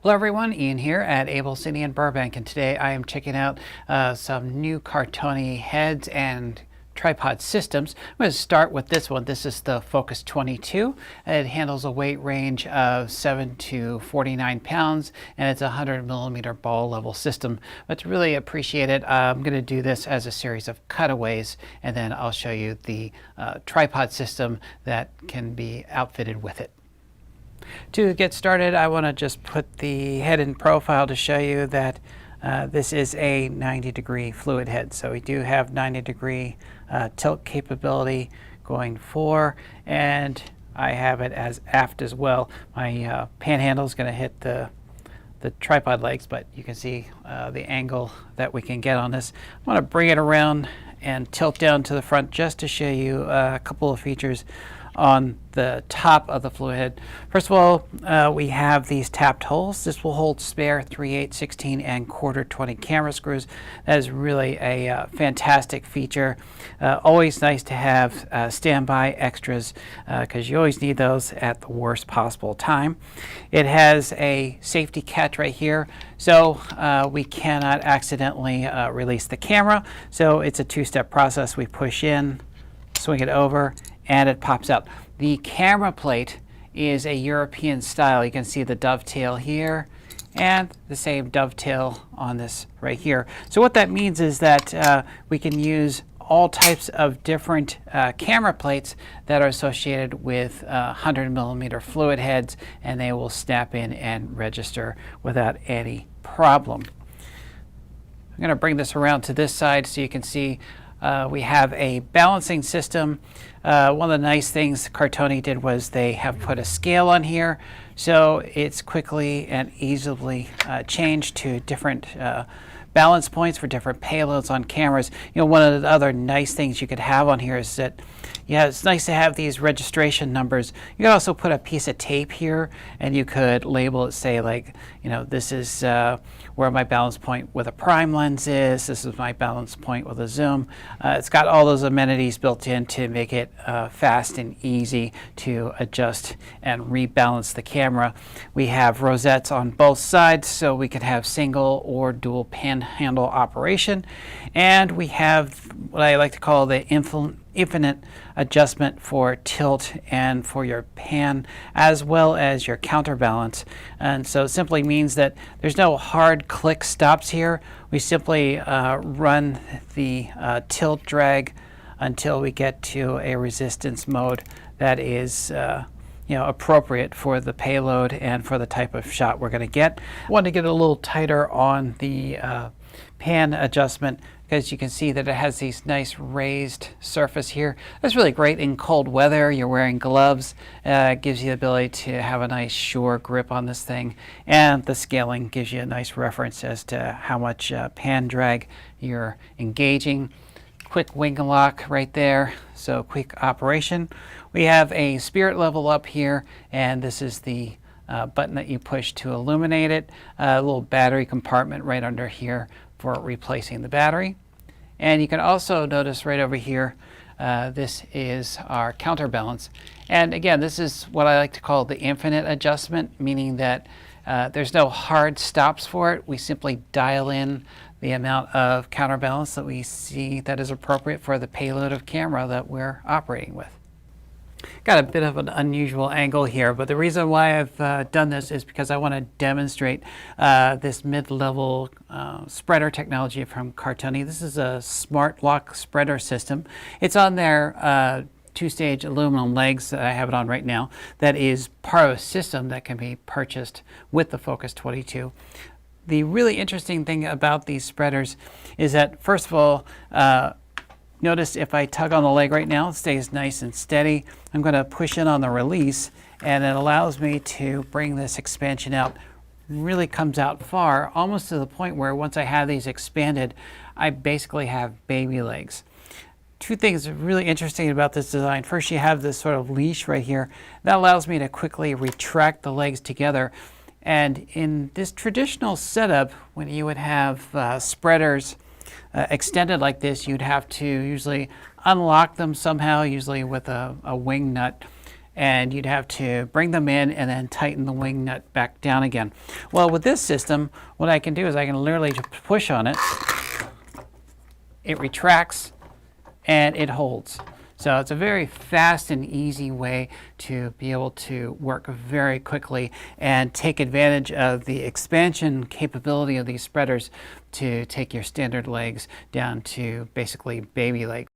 Hello everyone, Ian here at Abelcine in Burbank, and today I am checking out some new Cartoni heads and tripod systems. I'm going to start with this one. This is the Focus 22. It handles a weight range of 7 to 49 pounds, and it's a 100mm ball level system. But to really appreciate it, I'm going to do this as a series of cutaways, and then I'll show you the tripod system that can be outfitted with it. To get started, I want to just put the head in profile to show you that this is a 90-degree fluid head. So we do have 90-degree tilt capability going fore, and I have it as aft as well. My panhandle is going to hit the tripod legs, but you can see the angle that we can get on this. I want to bring it around and tilt down to the front just to show you a couple of features on the top of the fluid head. First of all, we have these tapped holes. This will hold spare 3/8, 16, and 1/4 20 camera screws. That is really a fantastic feature. Always nice to have standby extras because you always need those at the worst possible time. It has a safety catch right here, so we cannot accidentally release the camera. So it's a two-step process. We push in, swing it over, and it pops out. The camera plate is a European style. You can see the dovetail here and the same dovetail on this right here. So what that means is that we can use all types of different camera plates that are associated with 100mm fluid heads, and they will snap in and register without any problem. I'm going to bring this around to this side so you can see we have a balancing system. One of the nice things Cartoni did was they have put a scale on here, so it's quickly and easily changed to different balance points for different payloads on cameras. You know, one of the other nice things you could have on here is that, yeah, it's nice to have these registration numbers. You could also put a piece of tape here, and you could label it, say, like, you know, this is where my balance point with a prime lens is. This is my balance point with a zoom. It's got all those amenities built in to make it fast and easy to adjust and rebalance the camera. We have rosettes on both sides, so we can have single or dual panhandle operation. And we have what I like to call the infinite adjustment for tilt and for your pan, as well as your counterbalance. And so it simply means that there's no hard click stops here. We simply run the tilt drag until we get to a resistance mode that is appropriate for the payload and for the type of shot we're going to get. I want to get a little tighter on the pan adjustment, because you can see that it has these nice raised surface here. That's really great in cold weather. You're wearing gloves. It gives you the ability to have a nice sure grip on this thing, and the scaling gives you a nice reference as to how much pan drag you're engaging. Quick wing lock right there, so quick operation. We have a spirit level up here, and this is the button that you push to illuminate it. A little battery compartment right under here for replacing the battery. And you can also notice right over here, this is our counterbalance. And again, this is what I like to call the infinite adjustment, meaning that there's no hard stops for it. We simply dial in the amount of counterbalance that we see that is appropriate for the payload of camera that we're operating with. Got a bit of an unusual angle here, but the reason why I've done this is because I want to demonstrate this mid-level spreader technology from Cartoni. This is a smart lock spreader system. It's on their two-stage aluminum legs that I have it on right now. That is part of a system that can be purchased with the Focus 22. The really interesting thing about these spreaders is that, first of all, notice if I tug on the leg right now, it stays nice and steady. I'm going to push in on the release, and it allows me to bring this expansion out. Really comes out far, almost to the point where once I have these expanded, I basically have baby legs. Two things really interesting about this design. First, you have this sort of leash right here. That allows me to quickly retract the legs together. And in this traditional setup, when you would have spreaders extended like this, you'd have to usually unlock them somehow, usually with a wing nut. and you'd have to bring them in and then tighten the wing nut back down again. Well, with this system, what I can do is I can literally just push on it. It retracts and it holds. So it's a very fast and easy way to be able to work very quickly and take advantage of the expansion capability of these spreaders to take your standard legs down to basically baby legs.